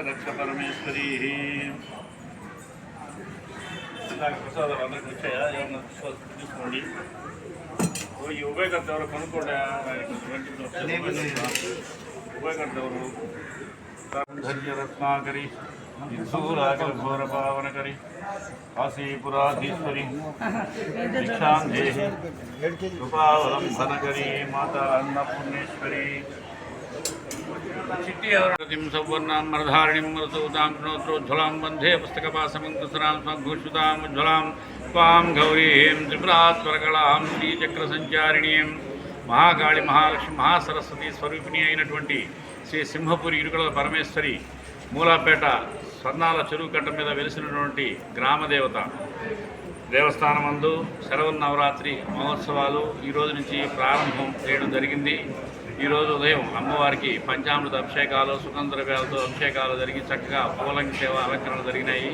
రక్ష పరమేశ్వరీ ప్రసాదాలు అందరికి వచ్చాయా? ఏమన్నా తీసుకోండి. ఈ ఉభయకర్త ఎవరు కనుక్కోండి. ఉభయకర్త ఎవరు? ధైర్యరత్నాకరి ఇందూరాకర ఘోర పావనకరి కాశీపురాధీశ్వరి దీక్షాందేహి కృపావలంబనకరి మాతా అన్నపూర్ణేశ్వరి సౌవర్ణాం మరధారిణీం మరుతూతాం ప్రణోత్రోజ్వలాం వందే పుస్తకపాసమంకుశరాం స్వఘోషుతాముజ్వలాం త్వాం గౌరీం త్రిపురాత్వరకళాం శ్రీచక్రసంచారిణీం మహాకాళి మహాలక్ష్మి మహాసరస్వతి స్వరూపిణి అయినటువంటి శ్రీ సింహపురి ఇరుకల పరమేశ్వరి మూలాపేట స్వర్ణాల చెరువు కట్ట మీద వెలిసినటువంటి గ్రామదేవత దేవస్థానమందు శరవన్నవరాత్రి మహోత్సవాలు ఈరోజు నుంచి ప్రారంభం చేయడం జరిగింది. ఈరోజు ఉదయం అమ్మవారికి పంచామృత అభిషేకాలు సుగంధ ద్రవ్యాలతో అభిషేకాలు జరిగి చక్కగా పూలంగి సేవ అలంకరణ జరిగినాయి.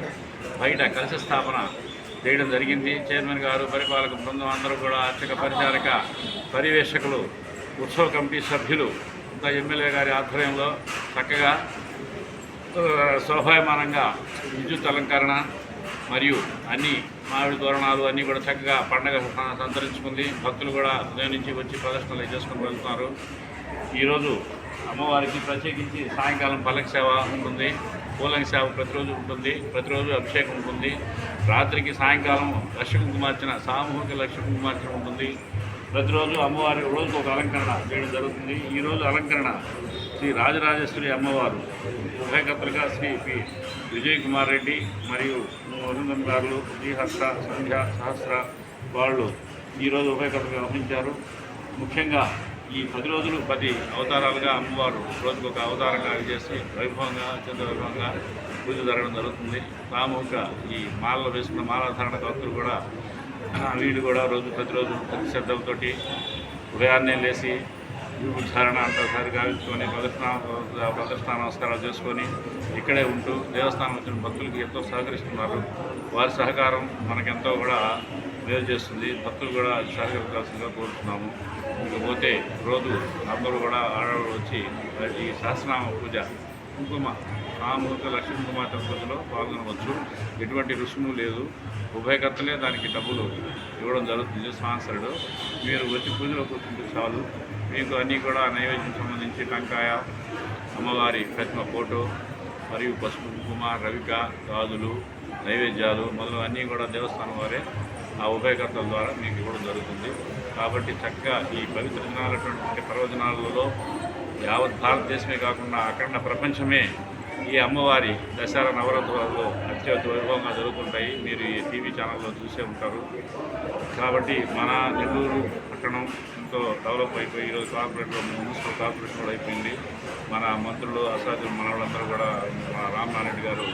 బయట కలశ స్థాపన చేయడం జరిగింది. చైర్మన్ గారు, పరిపాలక బృందం అందరూ కూడా అర్చక పరిచారక పర్యవేక్షకులు, ఉత్సవ కమిటీ సభ్యులు ఇంకా ఎమ్మెల్యే గారి ఆధ్వర్యంలో చక్కగా శోభాయమానంగా విద్యుత్ అలంకరణ మరియు అన్ని మామిడి తోరణాలు అన్నీ కూడా చక్కగా పండగ సంతరించుకుంది. భక్తులు కూడా ఉదయం నుంచి వచ్చి ప్రదర్శనలు చేసుకుని వెళ్తున్నారు. ఈరోజు అమ్మవారికి ప్రత్యేకించి సాయంకాలం పల్లకి సేవ ఉంటుంది, పూలంగి సేవ ప్రతిరోజు ఉంటుంది, ప్రతిరోజు అభిషేకం ఉంటుంది. రాత్రికి సాయంకాలం లక్ష కుంకుమార్చన, సామూహిక లక్ష కుంకుమార్చన ఉంటుంది. ప్రతిరోజు అమ్మవారి రోజుకు ఒక అలంకరణ చేయడం జరుగుతుంది. ఈరోజు అలంకరణ శ్రీ రాజరాజేశ్వరి అమ్మవారు ఉభయకర్తలుగా శ్రీ పి విజయ్ కుమార్ రెడ్డి మరియు వరుణం గారు, శ్రీహర్ష, సంధ్య, సహస్ర వాళ్ళు ఈరోజు ఉభయకర్తలుగా వహించారు. ముఖ్యంగా ఈ 10 రోజులు 10 అవతారాలుగా అమ్మవారు రోజుకు ఒక అవతారంగా చేసి వైభవంగా, అత్యంత వైభవంగా పూజ జరగడం జరుగుతుంది. సామూహిక ఈ మాలలో వేసుకున్న మాలాధారణ భక్తులు కూడా వీళ్ళు కూడా ప్రతిరోజు భక్తి శ్రద్ధలతోటి ఉదయాన్నే లేచి ఉచ్చారణ అంతసారి గావించుకొని ప్రదర్శన నమస్కారాలు చేసుకొని ఇక్కడే ఉంటూ దేవస్థానం వచ్చిన భక్తులకి ఎంతో సహకరిస్తున్నారు. వారి సహకారం మనకెంతో కూడా మేలు చేస్తుంది. భక్తులు కూడా సహకరించాల్సిందిగా కోరుతున్నాము. ఇకపోతే రోజు అందరూ కూడా ఆడవాళ్ళు వచ్చి ఈ సహస్రనామ పూజ కుంకుమ సామూహిక లక్ష్మీ కుంకుమార్చన పూజలో పాల్గొనవచ్చు. ఎటువంటి రుసుము లేదు. ఉభయకర్తలే దానికి డబ్బులు ఇవ్వడం జరుగుతుంది, స్పాన్సర్డ్. మీరు వచ్చి పూజలో కూర్చుంటే చాలు. మీకు అన్నీ కూడా నైవేద్యం సంబంధించి టంకాయ, అమ్మవారి ప్రతిమ ఫోటో మరియు పసుపు కుంకుమ, రవిక, గాజులు, నైవేద్యాలు మొదలు అన్నీ కూడా దేవస్థానం వారే ఆ ఉభయకర్తల ద్వారా మీకు ఇవ్వడం జరుగుతుంది. కాబట్టి చక్కగా ఈ పవిత్ర దినాలటువంటి పర్వదినాలలో యావత్ భారతదేశమే కాకుండా అఖండ ప్రపంచమే ఈ అమ్మవారి దసరా నవరాత్రులలో అత్యంత వైభవంగా జరుగుతుంటాయి. మీరు ఈ టీవీ ఛానల్లో చూసే ఉంటారు. కాబట్టి మన నెల్లూరు పట్టణం ఎంతో డెవలప్ అయిపోయి ఈరోజు కార్పొరేట్లో మున్సిపల్ కార్పొరేషన్ కూడా అయిపోయింది. మన మంత్రులు, అసాధ్యులు మన వాళ్ళందరూ కూడా మన రామనారెడ్డి గారు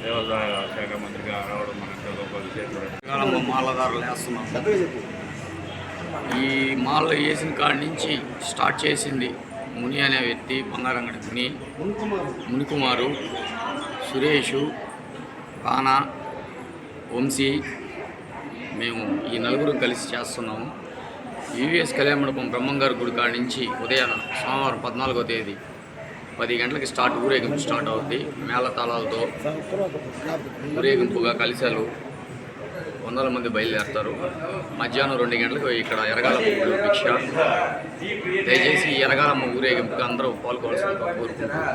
దేవాదాయ శాఖ మంత్రిగా రావడం మనకు గొప్ప విశేషం. మాలదారులు వేస్తున్నాం. ఈ మాల వేసిన కాడి నుంచి స్టార్ట్ చేసింది ముని అనే వ్యక్తి, బంగారంగడి ముని, మునికుమారు, సురేషు, కానా, వంశీ, మేము ఈ నలుగురు కలిసి చేస్తున్నాము. యూవీఎస్ కళ్యాణ మండపం బ్రహ్మంగారి గుడి కాడి నుంచి ఉదయం సోమవారం 14వ తేదీ 10 గంటలకి ఊరేగింపు స్టార్ట్ అవుతుంది. మేళతాళాలతో ఊరేగింపుగా కలిశాలు 100 మంది బయలుదేరుతారు. మధ్యాహ్నం 2 గంటలకు ఇక్కడ ఎరగాలమ్మ భిక్ష. దయచేసి ఈ ఎరగాలమ్మ ఊరేగింపుగా అందరూ పాల్గొవాల్సిందిగా కోరుకుంటున్నాను.